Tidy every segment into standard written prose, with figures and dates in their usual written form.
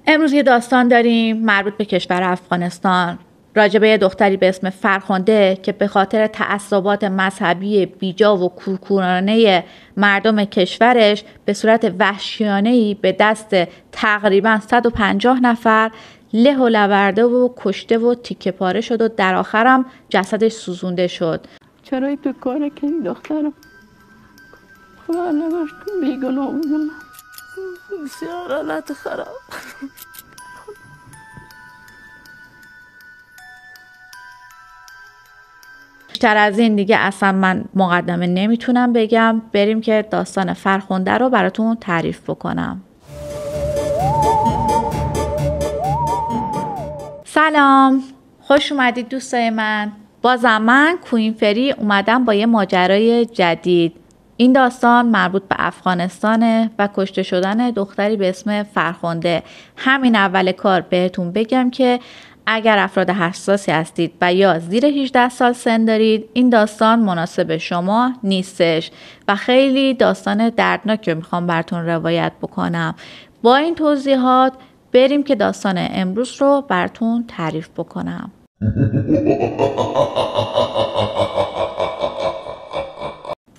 امروز یه داستان داریم مربوط به کشور افغانستان، راجبه یه دختری به اسم فرخنده که به خاطر تعصبات مذهبی بیجا و کورکورانه مردم کشورش به صورت وحشیانه‌ای به دست تقریبا 150 نفر له و لورده و کشته و تیکه پاره شد و در آخرم جسدش سوزونده شد. چرا تو کار کنی دخترم؟ خدا نگاش کن بیگناه بودم. بسیار حالت خراب. بیشتر از این دیگه اصلا من مقدمه نمیتونم بگم. بریم که داستان فرخنده رو براتون تعریف بکنم. سلام، خوش اومدید دوستای من. بازم من کوین فری اومدم با یه ماجرای جدید. این داستان مربوط به افغانستانه و کشته شدن دختری به اسم فرخنده. همین اول کار بهتون بگم که اگر افراد حساسی هستید و یا زیر 18 سال سن دارید، این داستان مناسب شما نیستش و خیلی داستان دردناک رو میخوام براتون روایت بکنم. با این توضیحات بریم که داستان امروز رو براتون تعریف بکنم.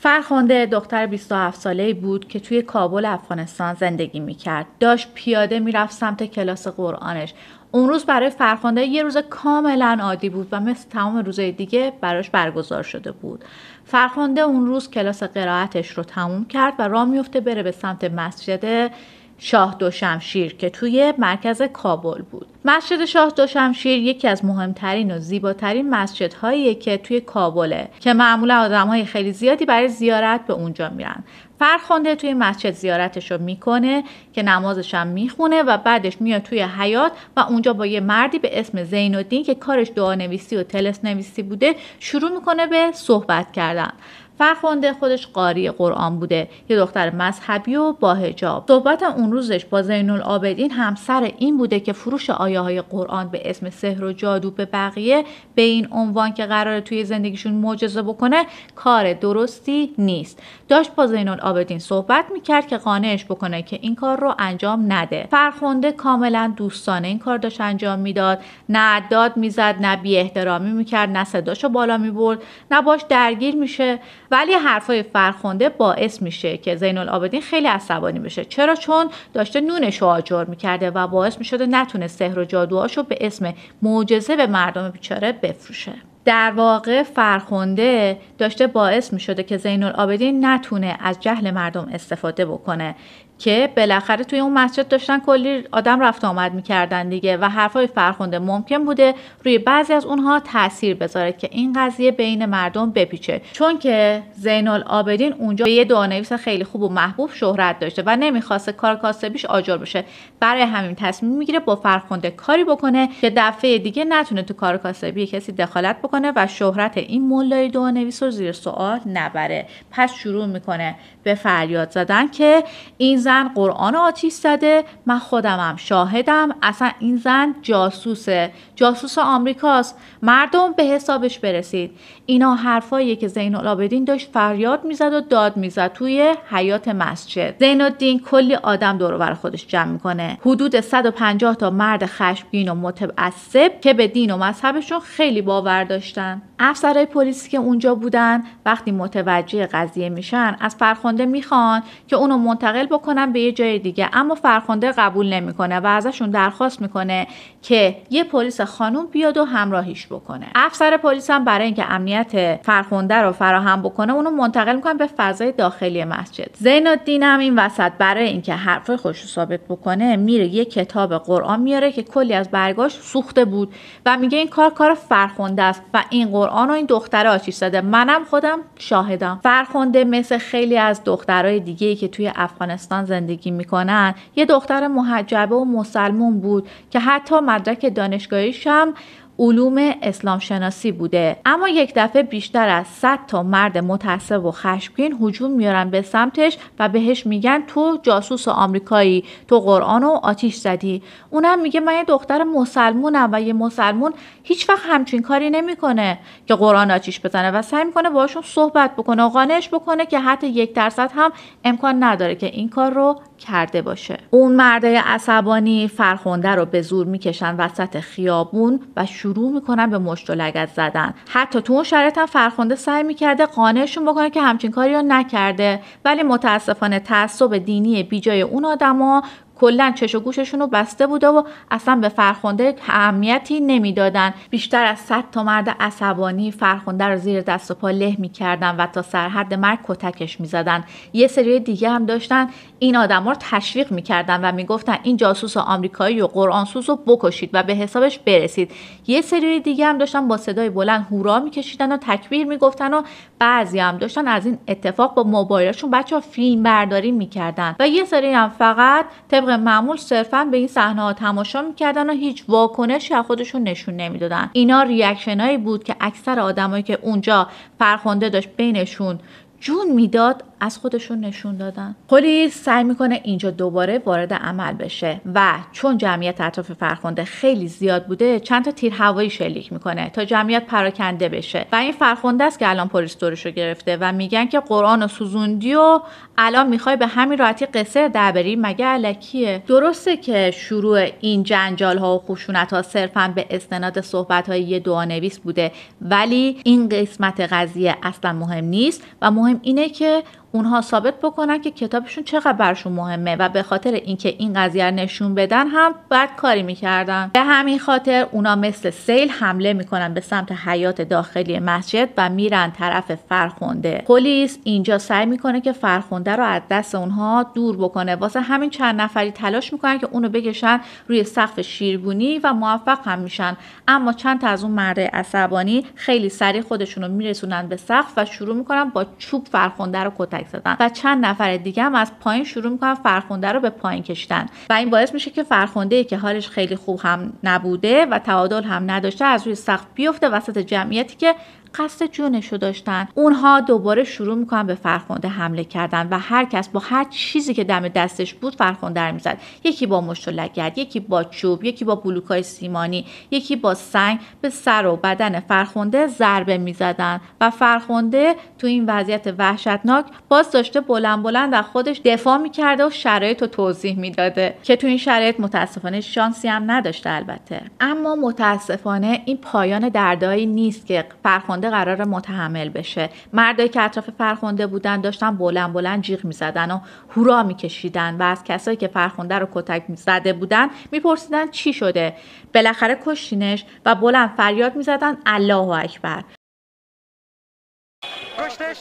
فرخنده دختر 27 ساله‌ای بود که توی کابل افغانستان زندگی میکرد. داشت پیاده میرفت سمت کلاس قرآنش. اون روز برای فرخنده یه روز کاملا عادی بود و مثل تمام روزهای دیگه براش برگزار شده بود. فرخنده اون روز کلاس قرائتش رو تموم کرد و راه میفته بره به سمت مسجد شاه دوشمشیر که توی مرکز کابل بود. مسجد شاه دوشمشیر یکی از مهمترین و زیباترین مسجدهاییه که توی کابله که معمولا آدم‌های خیلی زیادی برای زیارت به اونجا میرن. فرخنده توی مسجد زیارتش رو میکنه که نمازش هم میخونه و بعدش میاد توی حیاط و اونجا با یه مردی به اسم زین‌الدین که کارش دعانویسی و طلسم نویسی بوده شروع میکنه به صحبت کردن. فرخنده خودش قاری قرآن بوده، یه دختر مذهبی و با حجاب. صحبت اون روزش با زین‌العابدین همسر این بوده که فروش آیه‌های قرآن به اسم سحر و جادو به بقیه به این عنوان که قراره توی زندگیشون معجزه بکنه کار درستی نیست. داشت با زین‌العابدین صحبت میکرد که قانعش بکنه که این کار رو انجام نده. فرخنده کاملا دوستانه این کار داشت انجام میداد، نه داد میزد، نه بی احترامی میکرد، نه صداشو بالا میبرد، نه باش درگیر میشه. ولی حرفای فرخنده باعث میشه که زین‌العابدین خیلی عصبانی بشه. چرا؟ چون داشته نونش رو آجر میکرده و باعث میشده نتونه سحر و جادوهاشو به اسم معجزه به مردم بیچاره بفروشه. در واقع فرخنده داشته باعث میشده که زین‌العابدین نتونه از جهل مردم استفاده بکنه که بالاخره توی اون مسجد داشتن کلی آدم رفت آمد میکردن دیگه و حرفای فرخنده ممکن بوده روی بعضی از اونها تاثیر بذاره که این قضیه بین مردم بپیچه، چون که زین‌العابدین اونجا به یه دعانویس خیلی خوب و محبوب شهرت داشته و نمیخواسته کار کاسبیش آجر بشه. برای همین تصمیم میگیره با فرخنده کاری بکنه که دفعه دیگه نتونه تو کار کاسبی کسی دخالت بکنه و شهرت این مولای دعانویس رو زیر سوال نبره. پس شروع میکنه به فریاد زدن که این زن قرآن آتیش زده، من خودمم شاهدم، اصلا این زن جاسوسه، جاسوس آمریکاست، مردم به حسابش برسید. اینا حرفاییه که زین‌العابدین داشت فریاد میزد و داد میزد توی حیاط مسجد. زین‌الدین کلی آدم دور و بر خودش جمع میکنه، حدود 150 تا مرد خشمگین و متعصب که به دین و مذهبشون خیلی باور داشتن. افسرهای پلیسی که اونجا بودن وقتی متوجه قضیه میشن از فرخنده میخوان که اونو منتقل بکنن به یه جای دیگه، اما فرخنده قبول نمیکنه و ازشون درخواست میکنه که یه پلیس خانوم بیاد و همراهیش بکنه. افسر پلیس هم برای اینکه امنیت فرخنده رو فراهم بکنه اونو منتقل میکنه به فضای داخلی مسجد. زین‌الدین هم این وسط برای اینکه حرفای خودش رو ثابت بکنه میره یه کتاب قرآن میاره که کلی از برگاش سوخته بود و میگه این کار فرخنده است و این قرآن و این دختره آتیش زده، منم خودم شاهدم. فرخنده مثل خیلی از دخترای دیگه‌ای که توی افغانستان زندگی میکنن یه دختر محجبه و مسلمون بود که حتی مدرک دانشگاهیش هم علوم اسلام شناسی بوده. اما یک دفعه بیشتر از 100 تا مرد متعصب و خشمگین هجوم میارن به سمتش و بهش میگن تو جاسوس آمریکایی، تو قرآن رو آتیش زدی. اونم میگه من یه دختر مسلمونم و یه مسلمون هیچ وقت همچین کاری نمیکنه که قرآن آتیش بزنه و سعی میکنه باهاشون صحبت بکنه و قانعش بکنه که حتی 1% هم امکان نداره که این کار رو کرده باشه. اون مرده عصبانی فرخنده رو به زور میکشن وسط خیابون و شروع میکنن به مشت و لگد زدن. حتی تو اون شرایط هم فرخنده سعی میکرده قانعشون بکنه که همچین کاری رو نکرده، ولی متاسفانه تعصب دینی بیجای اون آدما کلا چش و گوششون رو بسته بوده و اصلا به فرخنده اهمیتی نمیدادن. بیشتر از 100 تا مرد عصبانی فرخنده رو زیر دست و پا له میکردن و تا سرحد مرگ کتکش میزدن. یه سری دیگه هم داشتن این آدما رو تشویق میکردن و میگفتن این جاسوس آمریکایی و قرآن سوز رو بکشید و به حسابش برسید. یه سری دیگه هم داشتن با صدای بلند هورا میکشیدن و تکبیر میگفتن و بعضی هم داشتن از این اتفاق با موبایلشون بچه‌ها فیلم برداری میکردن و یه سری هم فقط طبق معمول صرفاً به این صحنه‌ها تماشا میکردن و هیچ واکنشی از خودشون نشون نمیدادن. اینا ریاکشنایی بود که اکثر آدمایی که اونجا فرخنده داشت بینشون جون میداد از خودشون نشون دادن. پلیس سعی میکنه اینجا دوباره وارد عمل بشه و چون جمعیت اطراف فرخنده خیلی زیاد بوده چند تا تیر هوایی شلیک میکنه تا جمعیت پراکنده بشه و این فرخنده است که الان پلیس دورشو گرفته و میگن که قرآن و سوزوندی و الان میخوای به همین راحتی قصر در بری، مگه الکیه؟ درسته که شروع این جنجال ها و خشونت ها صرفا به استناد صحبت های یه دعانویس بوده، ولی این قسمت قضیه اصلا مهم نیست و مهم اینه که اونها ثابت بکنن که کتابشون چقدر برشون مهمه و به خاطر اینکه این قضیه رو نشون بدن هم باید کاری میکردن. به همین خاطر اونا مثل سیل حمله میکنن به سمت حیاط داخلی مسجد و میرن طرف فرخنده. پلیس اینجا سعی میکنه که فرخنده رو از دست اونها دور بکنه. واسه همین چند نفری تلاش میکنن که اونو بکشن روی سقف شیرگونی و موفق هم میشن، اما چند تا از اون مرده عصبانی خیلی سریع خودشونو میرسونن به سقف و شروع میکنن با چوب فرخنده رو کتک زدن و چند نفر دیگه هم از پایین شروع میکنن فرخنده رو به پایین کشیدن و این باعث میشه که فرخنده‌ای که حالش خیلی خوب هم نبوده و تعادل هم نداشته از روی سقف بیفته وسط جمعیتی که قصد جونشو داشتن. اونها دوباره شروع میکنن به فرخنده حمله کردن و هر کس با هر چیزی که دم دستش بود فرخنده رو میزد. یکی با مشت و لگد، یکی با چوب، یکی با بلوکای سیمانی، یکی با سنگ به سر و بدن فرخنده ضربه میزدن و فرخنده تو این وضعیت وحشتناک باز داشته بلند بلند از خودش دفاع میکرده و شرایط رو توضیح میداده که تو این شرایط متاسفانه شانسی هم نداشته البته. اما متاسفانه این پایان دردایی نیست که فرخنده قرار متحمل بشه. مردایی که اطراف فرخنده بودن داشتن بلند بلند جیغ میزدن و هورا میکشیدن و از کسایی که فرخنده رو کتک زده بودن میپرسیدن چی شده، بالاخره کشتینش، و بلند فریاد میزدن الله اکبر. کشتش.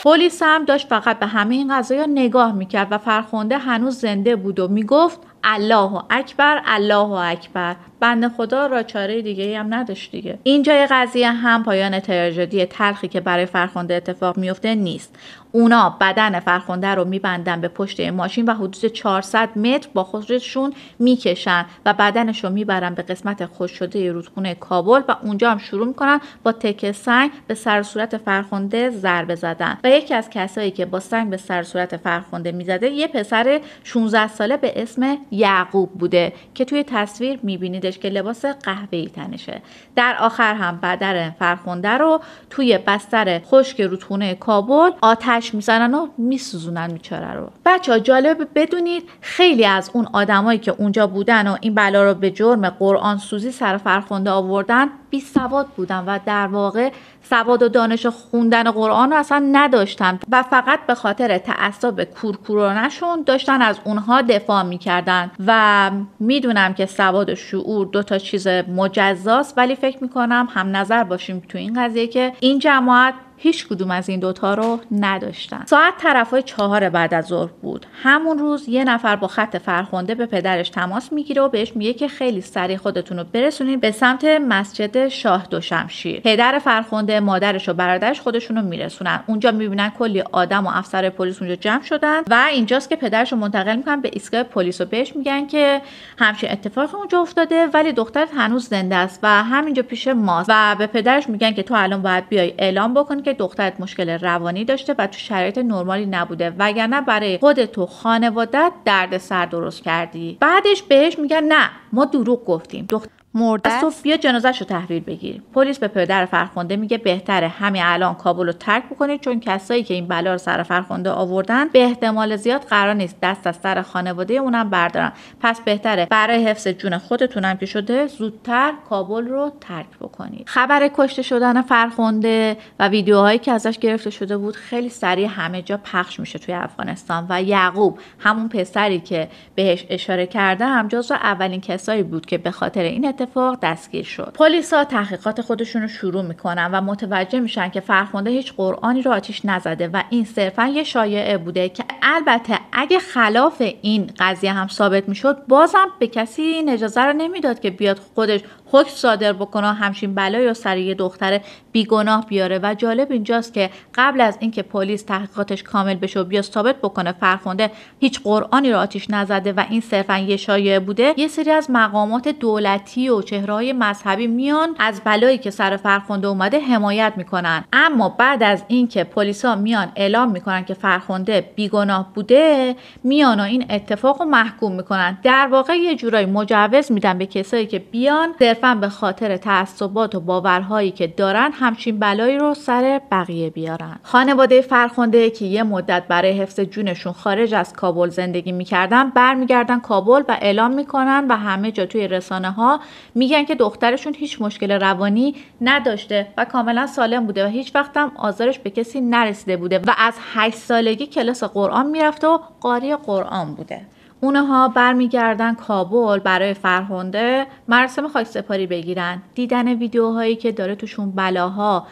پلیس هم داشت فقط به همه این قضایا نگاه میکرد و فرخنده هنوز زنده بود و میگفت الله اکبر الله اکبر. بنده خدا را چاره دیگه هم نداشت دیگه. اینجای قضیه هم پایان تراژدی تلخی که برای فرخنده اتفاق میفته نیست. اونا بدن فرخنده رو میبندن به پشت ماشین و حدود 400 متر با خودشون میکشن و بدنش رو میبرن به قسمت خشک شده رودخونه کابل و اونجا هم شروع میکنن با تکه سنگ به سر و صورت فرخنده ضربه زدن و یکی از کسایی که با سنگ به سر و صورت فرخنده میزده یه پسر 16 ساله به اسم یعقوب بوده که توی تصویر میبینیدش که لباس قهوه‌ای تنشه. در آخر هم بدن فرخنده رو توی بستر خشک رودخونه کابل آتش میزنن و میسوزونن بیچاره رو. بچه‌ها جالب بدونید خیلی از اون آدمایی که اونجا بودن و این بلا رو به جرم قرآن سوزی سر فرخنده آوردن بی سواد بودن و در واقع سواد و دانش خوندن قرآن رو اصلا نداشتن و فقط به خاطر تعصب کورکورانشون داشتن از اونها دفاع میکردن. و میدونم که سواد و شعور دو تا چیز مجزاست، ولی فکر میکنم هم نظر باشیم تو این قضیه که این جماعت هیچ کدوم از این دوتا رو نداشتن. ساعت طرفای 4 بعد از ظهر بود. همون روز یه نفر با خط فرخنده به پدرش تماس میگیره و بهش میگه که خیلی سریع خودتون رو برسونید به سمت مسجد شاه دوشمشیر. پدر فرخنده مادرش و برادرش خودشون رو میرسونن. اونجا میبینن کلی آدم و افسر پلیس اونجا جمع شدن و اینجاست که پدرش رو منتقل میکنن به ایستگاه پلیس و بهش میگن که همچین اتفاقی اونجا افتاده ولی دخترت هنوز زنده است و همینجا پیش ماست و به پدرش میگن که تو الان باید بیای اعلام بکنی که دخترت مشکل روانی داشته و تو شرایط نرمالی نبوده وگرنه برای خودت و خانواده‌ات دردسر درست کردی. بعدش بهش میگن نه ما دروغ گفتیم، دختر مرده است، بیا جنازه‌شو تحویل بگیر. پلیس به پدر فرخنده میگه بهتره همین الان کابل رو ترک بکنید چون کسایی که این بلا رو سر فرخنده آوردن به احتمال زیاد قرار نیست دست از سر خانواده اونم بردارن. پس بهتره برای حفظ جون خودتونم که شده زودتر کابل رو ترک بکنید. خبر کشته شدن فرخنده و ویدیوهایی که ازش گرفته شده بود خیلی سریع همه جا پخش میشه توی افغانستان و یعقوب همون پسری که بهش اشاره کرده هم جزو اولین کسایی بود که به خاطر این اتفاق دستگیر شد. پلیسا تحقیقات خودشون رو شروع میکنن و متوجه میشن که فرخنده هیچ قرآنی رو آتیش نزده و این صرفا یه شایعه بوده که البته اگه خلاف این قضیه هم ثابت میشد بازم به کسی این اجازه رو نمیداد که بیاد خودش حکم صادر بکنه همچین بلایی رو سر یه دختر بیگناه بیاره. و جالب اینجاست که قبل از اینکه پلیس تحقیقاتش کامل بشه و بیاد ثابت بکنه فرخنده هیچ قرآنی رو آتیش نزده و این صرفا یه شایعه بوده، یه سری از مقامات دولتی و چهره‌های مذهبی میان از بلایی که سر فرخنده اومده حمایت میکنن. اما بعد از اینکه پلیسا میان اعلام میکنن که فرخنده بیگناه بوده میان و این اتفاق رو محکوم میکنن. در واقع یه جورایی مجوز میدن به کسایی که بیان صرفا به خاطر تعصبات و باورهایی که دارن همچین بلایی رو سر بقیه بیارن. خانواده فرخنده که یه مدت برای حفظ جونشون خارج از کابل زندگی میکردن برمیگردن کابل و اعلام میکنن و همه جا توی رسانه ها میگن که دخترشون هیچ مشکل روانی نداشته و کاملا سالم بوده و هیچ وقت هم آزارش به کسی نرسیده بوده و از 8 سالگی کلاس قرآن میرفته و قاری قرآن بوده. اونها برمیگردن کابل برای فرخنده مراسم خاکسپاری بگیرن. دیدن ویدیوهایی که داره توشون بلاها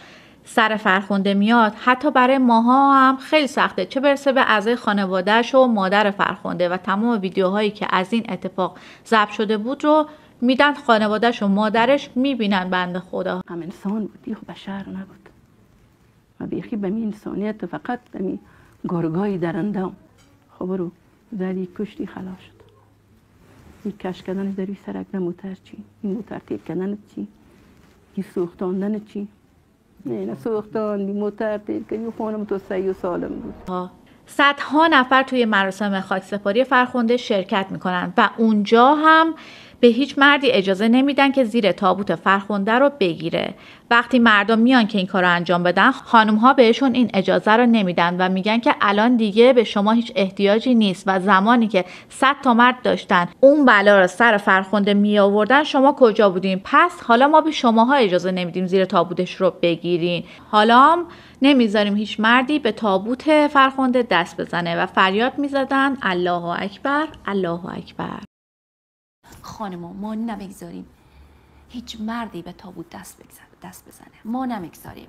سر فرخنده میاد حتی برای ماها هم خیلی سخته، چه برسه به اعضای خانواده‌اش و مادر فرخنده. و تمام ویدیوهایی که از این اتفاق ضبط شده بود رو میدن خانواده‌اش و مادرش میبینن. بنده خدا هم انسان بود، دیگه بشر نبود. و بیخی به این انسانیت فقط به گرگای درنده خب رو زدی کشتی خلاص شد. این کش کردن در این سرک موتر چی؟ این موتر تیر کردن چی؟ این سوختاندن چی؟ نه سوختان این موتر تیر کنی خانم تو 3 سالم بود. صدها نفر توی مراسم خاکسپاری فرخنده شرکت میکنن و اونجا هم به هیچ مردی اجازه نمیدن که زیر تابوت فرخنده رو بگیره. وقتی مردم میان که این کار رو انجام بدن خانم ها بهشون این اجازه رو نمیدن و میگن که الان دیگه به شما هیچ احتیاجی نیست و زمانی که 100 تا مرد داشتن اون بلا رو سر فرخنده می آوردن شما کجا بودین؟ پس حالا ما به شماها اجازه نمیدیم زیر تابوتش رو بگیرین. حالا هم نمیذاریم هیچ مردی به تابوت فرخنده دست بزنه و فریاد میزدن الله اکبر الله اکبر. خانما ما نمیگذاریم هیچ مردی به تابوت دست بزنه. ما نمیگذاریم.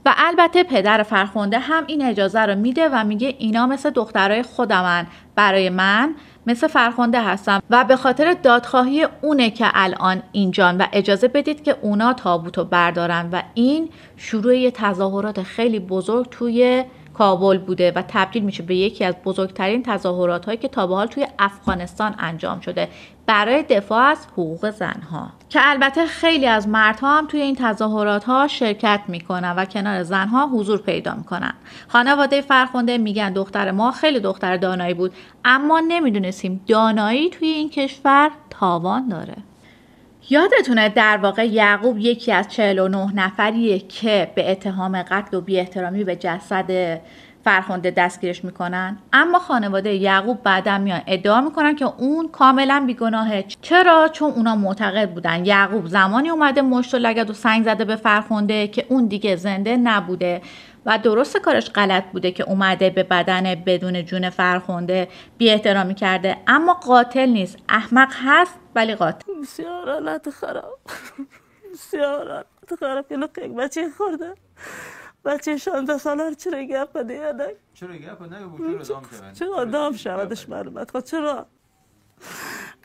و البته پدر فرخنده هم این اجازه رو میده و میگه اینا مثل دخترای خودمن، برای من مثل فرخنده هستن و به خاطر دادخواهی اونه که الان اینجان و اجازه بدید که اونا تابوتو بردارن. و این شروع یه تظاهرات خیلی بزرگ توی کابل بوده و تبدیل میشه به یکی از بزرگترین تظاهرات هایی که تا به حال توی افغانستان انجام شده برای دفاع از حقوق زنها، که البته خیلی از مردها هم توی این تظاهرات ها شرکت میکنن و کنار زنها حضور پیدا میکنن. خانواده فرخنده میگن دختر ما خیلی دختر دانایی بود اما نمیدونستیم دانایی توی این کشور تاوان داره. یادتونه در واقع یعقوب یکی از 49 نفریه که به اتهام قتل و بی‌احترامی به جسد فرخنده دستگیرش میکنن، اما خانواده یعقوب بعدا میان ادعا میکنن که اون کاملا بیگناهه. چرا؟ چون اونا معتقد بودن یعقوب زمانی اومده مشت و لگد و سنگ زده به فرخنده که اون دیگه زنده نبوده و درست کارش غلط بوده که اومده به بدن بدون جون فرخنده بی احترامی کرده، اما قاتل نیست. احمق هست ولی قاتل. بسیار حالت خراب، بسیار حالت خراب. اینو که بچه خورده، بچه 16 ساله رو چرا گپ نده؟ چرا گپ نده؟ بود چرا دام شود؟ چرا دام شودش معلومت؟ خب چرا؟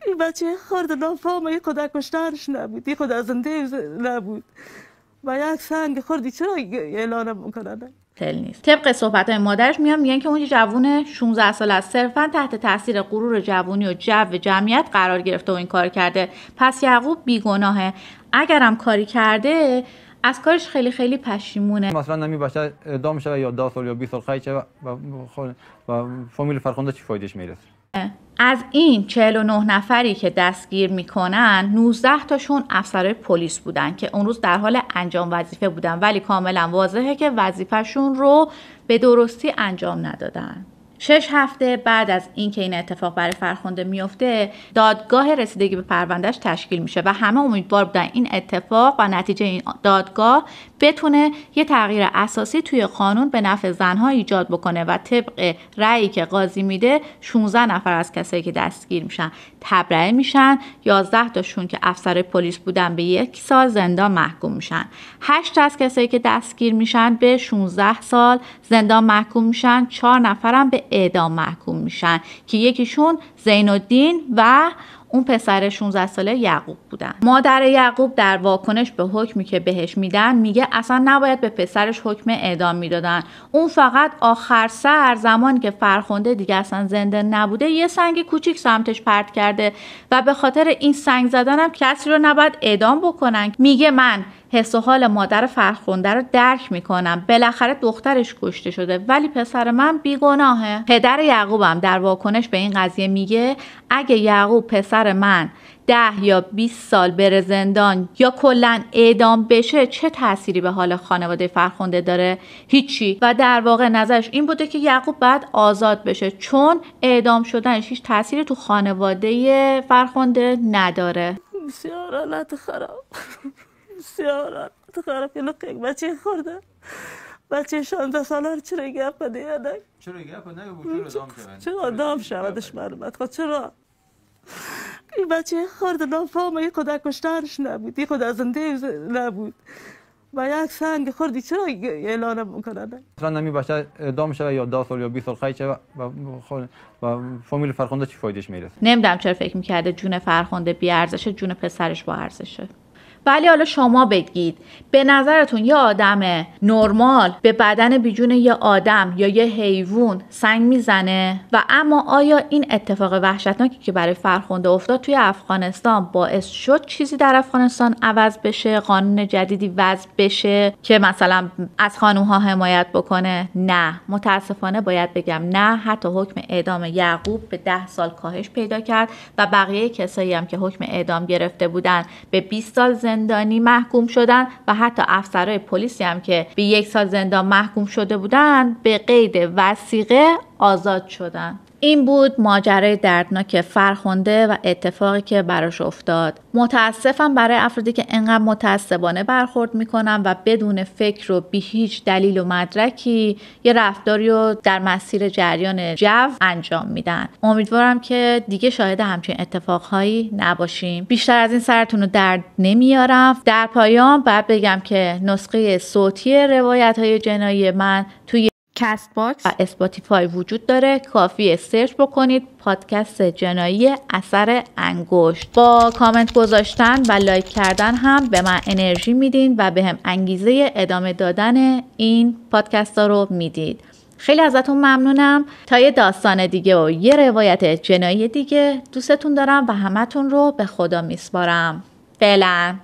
این بچه خورده نافهمه، این خود کشتارش نبود، این خود زنده نبود و یک سنگ خوردی چرا اعلان میکنن؟ نیست. طبق صحبت‌های مادرش میگن که اون جوون 16 ساله است، صرفا تحت تاثیر غرور جوونی و جو جمعیت قرار گرفته و این کار کرده. پس یعقوب بیگناهه. اگرم کاری کرده از کارش خیلی خیلی پشیمونه. مثلا نمی بچه اعدام شود یا 10 سال یا 20 سال قید شود و فامیل فرخنده چی فایدهش میرسه؟ از این 49 نفری که دستگیر میکنن 19 تاشون افسرهای پلیس بودن که اون روز در حال انجام وظیفه بودن، ولی کاملا واضحه که وظیفهشون رو به درستی انجام ندادن. 6 هفته بعد از اینکه این اتفاق برای فرخنده میفته، دادگاه رسیدگی به پروندهش تشکیل میشه و همه امیدوار بودن این اتفاق و نتیجه این دادگاه بتونه یه تغییر اساسی توی قانون به نفع زنها ایجاد بکنه و طبق رأیی که قاضی میده 16 نفر از کسایی که دستگیر میشن تبرئه میشن، 11 تاشون که افسر پلیس بودن به 1 سال زندان محکوم میشن، 8 از کسایی که دستگیر میشن به 16 سال زندان محکوم میشن، 4 نفرم به اعدام محکوم میشن که یکیشون زین‌الدین و اون پسر 16 ساله یعقوب بودن. مادر یعقوب در واکنش به حکمی که بهش میدن میگه اصلا نباید به پسرش حکم اعدام میدادن، اون فقط آخر سر زمانی که فرخنده دیگه اصلا زنده نبوده یه سنگ کوچیک سمتش پرت کرده و به خاطر این سنگ زدنم کسی رو نباید اعدام بکنن. میگه من حس و حال مادر فرخنده رو درک میکنم، بالاخره دخترش کشته شده ولی پسر من بیگناهه. پدر یعقوبم در واکنش به این قضیه میگه اگه یعقوب پسر من 10 یا 20 سال بره زندان یا کلا اعدام بشه چه تأثیری به حال خانواده فرخنده داره؟ هیچی. و در واقع نظرش این بوده که یعقوب باید آزاد بشه چون اعدام شدنش هیچ تأثیری تو خانواده فرخنده نداره. بسیار حالت خراب، بسیار حالت خراب. اینو که بچه خورده، بچه 16 ساله رو چرا گپ نده؟ چرا گپ نده؟ بود چرا دام شود؟ چرا دام شودش معلومت؟ خب چرا؟ این بچه خورده نافهمه، این خود کشتارش نبود، این خود زنده نبود و یک سنگ خوردی چرا اعلان میکنن؟ مثلا نمی بچه اعدام شود یا 10 سال یا 20 سال قید شود و فامیل فرخنده چی فایدهش میرسه؟ نمیدونم چرا فکر میکرده جون فرخنده بی ارزشه، جون پسرش با ارزشه. ولی حالا شما بگید به نظرتون یه آدم نرمال به بدن بیجون یه آدم یا یه حیوان سنگ میزنه؟ و اما آیا این اتفاق وحشتناکی که برای فرخنده افتاد توی افغانستان باعث شد چیزی در افغانستان عوض بشه، قانون جدیدی وضع بشه که مثلا از خانوم‌ها حمایت بکنه؟ نه، متاسفانه باید بگم نه. حتی حکم اعدام یعقوب به 10 سال کاهش پیدا کرد و بقیه کسایی هم که حکم اعدام گرفته بودن به 20 سال زندانی محکوم شدن و حتی افسرهای پلیسی هم که به 1 سال زندان محکوم شده بودن به قید وثیقه آزاد شدن. این بود ماجرای دردناک فرخنده و اتفاقی که براش افتاد. متاسفم برای افرادی که انقدر متعصبانه برخورد میکنن و بدون فکر و بی هیچ دلیل و مدرکی یه رفتاری رو در مسیر جریان جو انجام میدن. امیدوارم که دیگه شاهد همچین اتفاقهایی نباشیم. بیشتر از این سرتون رو درد نمیارم. در پایان باید بگم که نسخه صوتی روایت‌های جنایی من توی کست باکس و اسپاتیفای وجود داره. کافیه سرچ بکنید پادکست جنایی اثر انگشت. با کامنت گذاشتن و لایک کردن هم به من انرژی میدین و به هم انگیزه ادامه دادن این پادکست ها رو میدید. خیلی ازتون ممنونم. تا یه داستان دیگه و یه روایت جنایی دیگه دوستتون دارم و همتون رو به خدا میسپارم. فعلا.